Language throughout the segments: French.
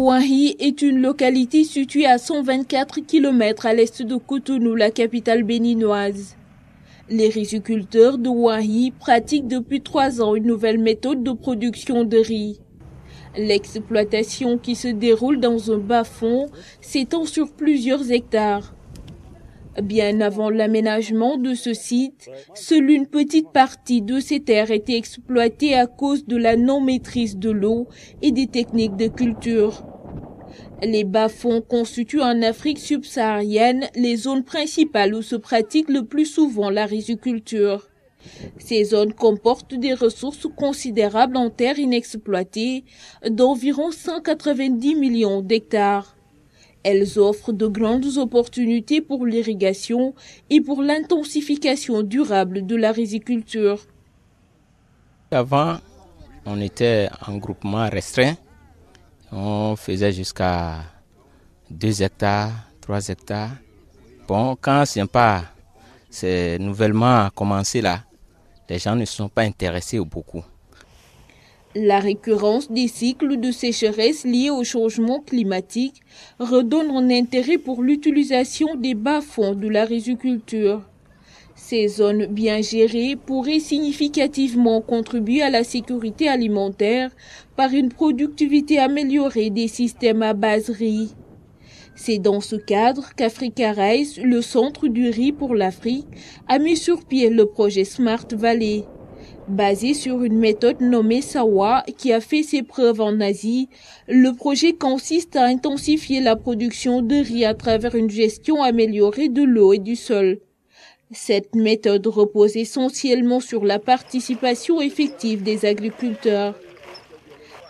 Douahi est une localité située à 124 km à l'est de Cotonou, la capitale béninoise. Les riziculteurs de Douahi pratiquent depuis 3 ans une nouvelle méthode de production de riz. L'exploitation qui se déroule dans un bas-fond s'étend sur plusieurs hectares. Bien avant l'aménagement de ce site, seule une petite partie de ces terres était exploitée à cause de la non-maîtrise de l'eau et des techniques de culture. Les bas-fonds constituent en Afrique subsaharienne les zones principales où se pratique le plus souvent la riziculture. Ces zones comportent des ressources considérables en terres inexploitées d'environ 190 millions d'hectares. Elles offrent de grandes opportunités pour l'irrigation et pour l'intensification durable de la riziculture. Avant, on était en groupement restreint. On faisait jusqu'à 2 hectares, 3 hectares. Bon, quand c'est nouvellement commencé là, les gens ne sont pas intéressés beaucoup. La récurrence des cycles de sécheresse liés au changement climatique redonne un intérêt pour l'utilisation des bas-fonds de la riziculture. Ces zones bien gérées pourraient significativement contribuer à la sécurité alimentaire par une productivité améliorée des systèmes à base riz. C'est dans ce cadre qu'Africa Rice, le centre du riz pour l'Afrique, a mis sur pied le projet Smart Valley. Basé sur une méthode nommée SAWA qui a fait ses preuves en Asie, le projet consiste à intensifier la production de riz à travers une gestion améliorée de l'eau et du sol. Cette méthode repose essentiellement sur la participation effective des agriculteurs.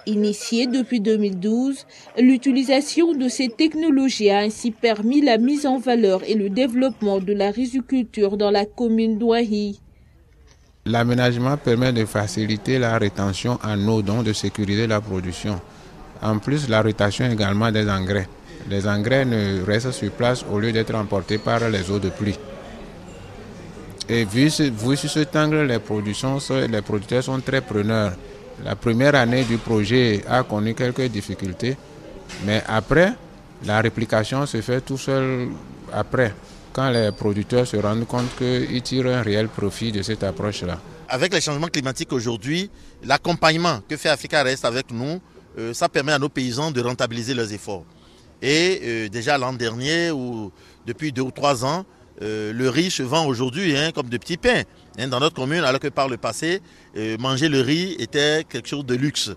Initiée depuis 2012, l'utilisation de ces technologies a ainsi permis la mise en valeur et le développement de la riziculture dans la commune d'Ouahi. L'aménagement permet de faciliter la rétention en eau, donc de sécuriser la production. En plus, la rétention également des engrais. Les engrais ne restent sur place au lieu d'être emportés par les eaux de pluie. Et vu sur cet angle, les producteurs sont très preneurs. La première année du projet a connu quelques difficultés, mais après, la réplication se fait tout seul après, quand les producteurs se rendent compte qu'ils tirent un réel profit de cette approche-là. Avec les changements climatiques aujourd'hui, l'accompagnement que fait Africa Rice avec nous, ça permet à nos paysans de rentabiliser leurs efforts. Et déjà l'an dernier, ou depuis 2 ou 3 ans, le riz se vend aujourd'hui comme de petits pains dans notre commune, alors que par le passé, manger le riz était quelque chose de luxe.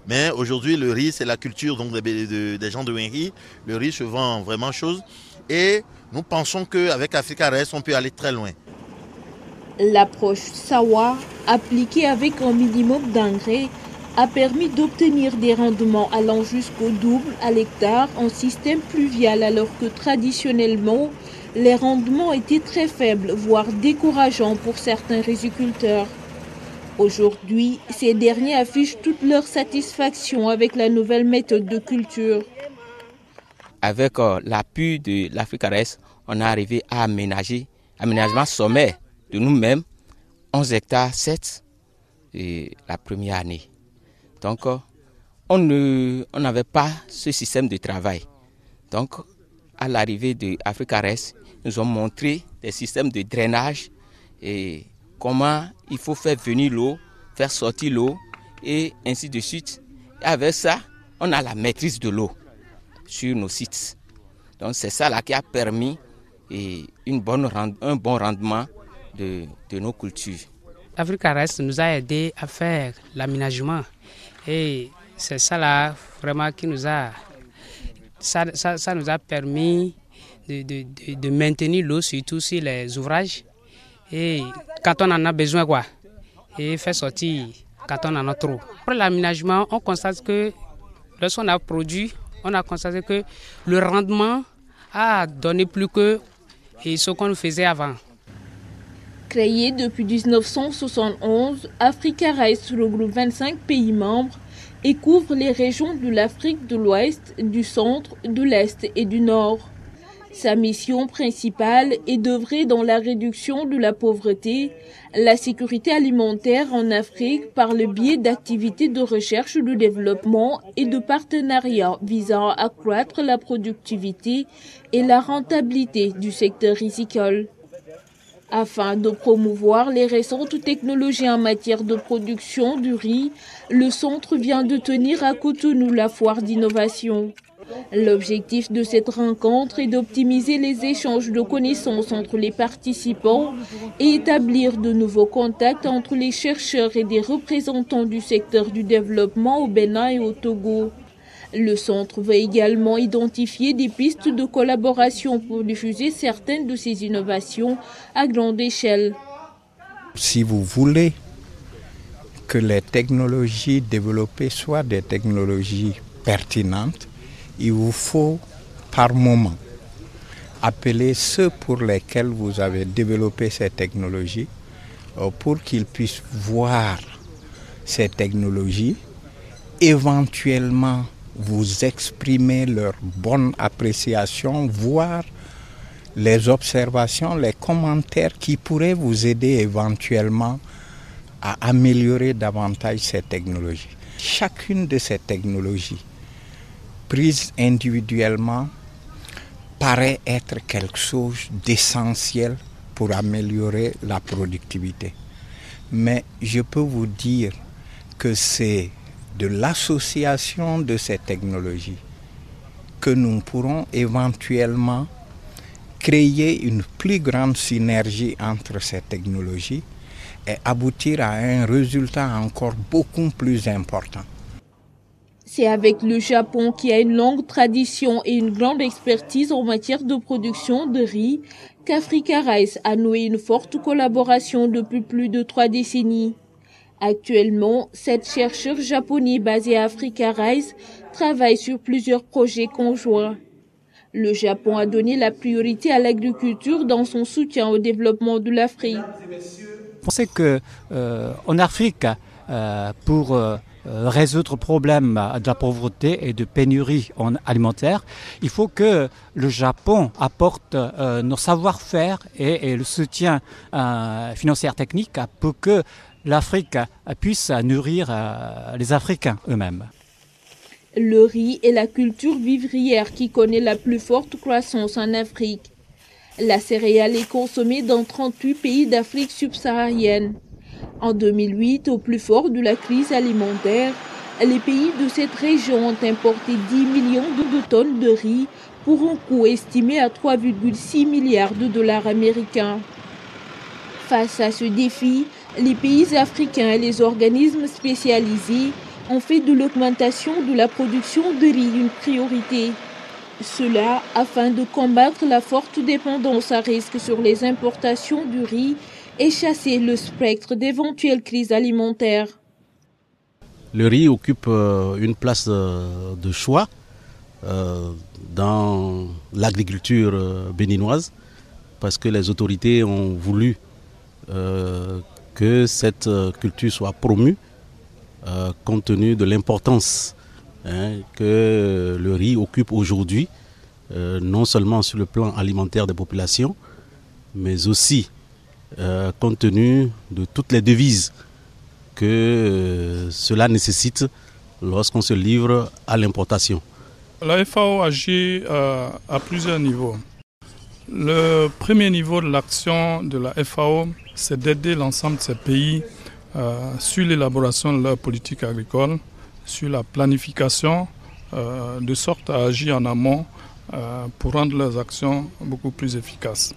Mais aujourd'hui, le riz, c'est la culture donc, des gens de Ouahi. Le riz se vend vraiment chose. Et nous pensons qu'avec Africa Rice, on peut aller très loin. L'approche SAWA, appliquée avec un minimum d'engrais, a permis d'obtenir des rendements allant jusqu'au double à l'hectare en système pluvial, alors que traditionnellement, les rendements étaient très faibles, voire décourageants pour certains riziculteurs. Aujourd'hui, ces derniers affichent toute leur satisfaction avec la nouvelle méthode de culture. Avec l'appui de l'Africa Rice, on est arrivé à aménagement sommaire de nous-mêmes, 11 hectares 7 la première année. Donc, on n'avait pas ce système de travail. Donc, à l'arrivée de Africa Rice, nous ont montré des systèmes de drainage et comment il faut faire venir l'eau, faire sortir l'eau et ainsi de suite. Et avec ça, on a la maîtrise de l'eau sur nos sites. Donc c'est ça là qui a permis un bon rendement de nos cultures. Africa Rice nous a aidé à faire l'aménagement et c'est ça là vraiment qui nous a ça nous a permis de maintenir l'eau surtout sur les ouvrages et quand on en a besoin et faire sortir quand on en a trop. Pour l'aménagement, on constate que lorsqu'on a produit, on a constaté que le rendement a donné plus que ce qu'on faisait avant. Créé depuis 1971, Africa Rice regroupe 25 pays membres et couvre les régions de l'Afrique de l'Ouest, du Centre, de l'Est et du Nord. Sa mission principale est d'œuvrer dans la réduction de la pauvreté, la sécurité alimentaire en Afrique par le biais d'activités de recherche et de développement et de partenariats visant à accroître la productivité et la rentabilité du secteur risicole. Afin de promouvoir les récentes technologies en matière de production du riz, le centre vient de tenir à Cotonou la foire d'innovation. L'objectif de cette rencontre est d'optimiser les échanges de connaissances entre les participants et établir de nouveaux contacts entre les chercheurs et des représentants du secteur du développement au Bénin et au Togo. Le centre va également identifier des pistes de collaboration pour diffuser certaines de ces innovations à grande échelle. Si vous voulez que les technologies développées soient des technologies pertinentes, il vous faut par moment appeler ceux pour lesquels vous avez développé ces technologies pour qu'ils puissent voir ces technologies, éventuellement vous exprimer leur bonne appréciation, voire les observations, les commentaires qui pourraient vous aider éventuellement à améliorer davantage ces technologies. Chacune de ces technologies prise individuellement, paraît être quelque chose d'essentiel pour améliorer la productivité. Mais je peux vous dire que c'est de l'association de ces technologies que nous pourrons éventuellement créer une plus grande synergie entre ces technologies et aboutir à un résultat encore beaucoup plus important. C'est avec le Japon, qui a une longue tradition et une grande expertise en matière de production de riz, qu'Africa Rice a noué une forte collaboration depuis plus de 3 décennies. Actuellement, 7 chercheurs japonais basés à Africa Rice travaillent sur plusieurs projets conjoints. Le Japon a donné la priorité à l'agriculture dans son soutien au développement de l'Afrique. On sait qu'en Afrique, pour résoudre le problème de la pauvreté et de pénurie alimentaire, il faut que le Japon apporte nos savoir-faire et le soutien financier technique pour que l'Afrique puisse nourrir les Africains eux-mêmes. Le riz est la culture vivrière qui connaît la plus forte croissance en Afrique. La céréale est consommée dans 38 pays d'Afrique subsaharienne. En 2008, au plus fort de la crise alimentaire, les pays de cette région ont importé 10 millions de tonnes de riz pour un coût estimé à 3,6 milliards de dollars américains. Face à ce défi, les pays africains et les organismes spécialisés ont fait de l'augmentation de la production de riz une priorité. Cela afin de combattre la forte dépendance à risque sur les importations du riz et chasser le spectre d'éventuelles crises alimentaires. Le riz occupe une place de choix dans l'agriculture béninoise parce que les autorités ont voulu que cette culture soit promue compte tenu de l'importance que le riz occupe aujourd'hui, non seulement sur le plan alimentaire des populations, mais aussi compte tenu de toutes les devises que cela nécessite lorsqu'on se livre à l'importation. La FAO agit à plusieurs niveaux. Le premier niveau de l'action de la FAO, c'est d'aider l'ensemble de ces pays sur l'élaboration de leur politique agricole, sur la planification, de sorte à agir en amont pour rendre leurs actions beaucoup plus efficaces.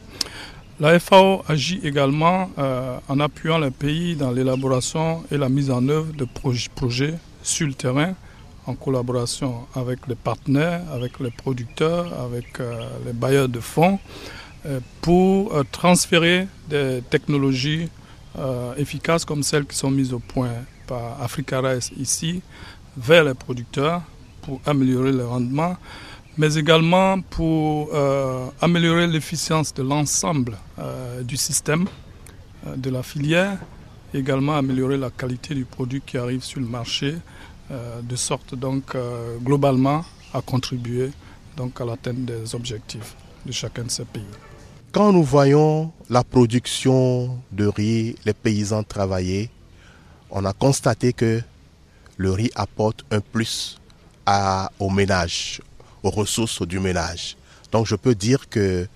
La FAO agit également en appuyant les pays dans l'élaboration et la mise en œuvre de projets sur le terrain, en collaboration avec les partenaires, avec les producteurs, avec les bailleurs de fonds, pour transférer des technologies efficaces comme celles qui sont mises au point par Africa Rice ici, vers les producteurs pour améliorer le rendement, mais également pour améliorer l'efficience de l'ensemble du système, de la filière, également améliorer la qualité du produit qui arrive sur le marché, de sorte donc globalement à contribuer donc à l'atteinte des objectifs. de chacun de ces pays. Quand nous voyons la production de riz, les paysans travailler, on a constaté que le riz apporte un plus au ménage, aux ressources du ménage. Donc je peux dire que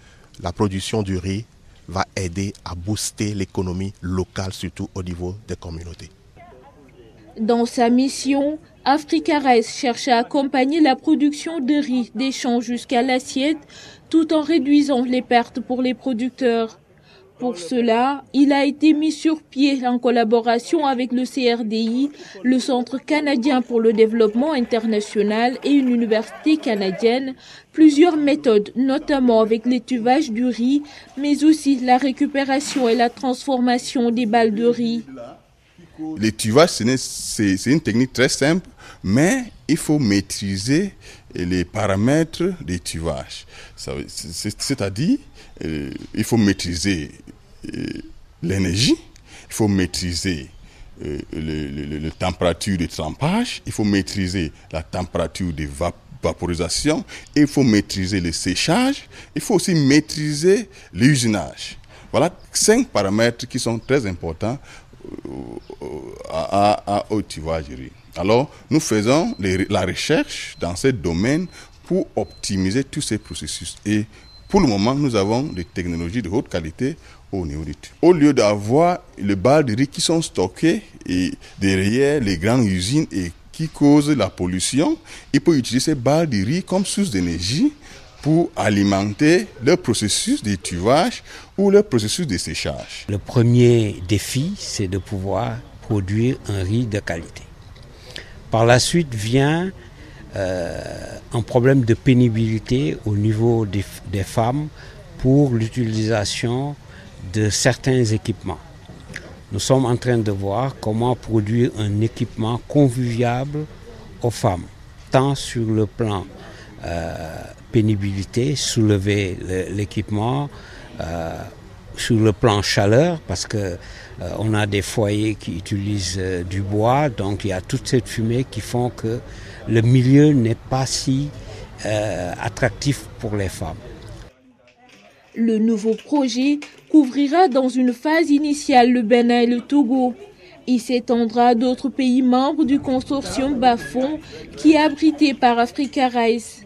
la production du riz va aider à booster l'économie locale, surtout au niveau des communautés. Dans sa mission, Africa Rice cherche à accompagner la production de riz des champs jusqu'à l'assiette, tout en réduisant les pertes pour les producteurs. Pour cela, il a été mis sur pied en collaboration avec le CRDI, le Centre canadien pour le développement international et une université canadienne, plusieurs méthodes, notamment avec l'étuvage du riz, mais aussi la récupération et la transformation des balles de riz. L'étuvage, c'est une technique très simple, mais il faut maîtriser les paramètres d'étuvage. C'est-à-dire, il faut maîtriser l'énergie, il faut maîtriser la température de trempage, il faut maîtriser la température de vaporisation, il faut maîtriser le séchage, il faut aussi maîtriser l'usinage. Voilà 5 paramètres qui sont très importants au étuvage du riz. Alors, nous faisons la recherche dans ce domaine pour optimiser tous ces processus. Et pour le moment, nous avons des technologies de haute qualité au niveau du tube. Au lieu d'avoir les balles de riz qui sont stockées derrière les grandes usines et qui causent la pollution, il peut utiliser ces balles de riz comme source d'énergie pour alimenter le processus d'étuvage ou le processus de séchage. Le premier défi, c'est de pouvoir produire un riz de qualité. Par la suite vient un problème de pénibilité au niveau des femmes pour l'utilisation de certains équipements. Nous sommes en train de voir comment produire un équipement convivial aux femmes, tant sur le plan pénibilité, soulever l'équipement, sur le plan chaleur, parce que on a des foyers qui utilisent du bois, donc il y a toute cette fumée qui font que le milieu n'est pas si attractif pour les femmes. Le nouveau projet couvrira dans une phase initiale le Bénin et le Togo. Il s'étendra à d'autres pays membres du consortium Bas-Fonds qui est abrité par Africa Rice.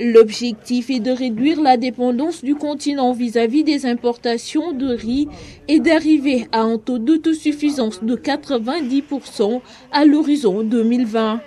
L'objectif est de réduire la dépendance du continent vis-à-vis des importations de riz et d'arriver à un taux d'autosuffisance de 90% à l'horizon 2020.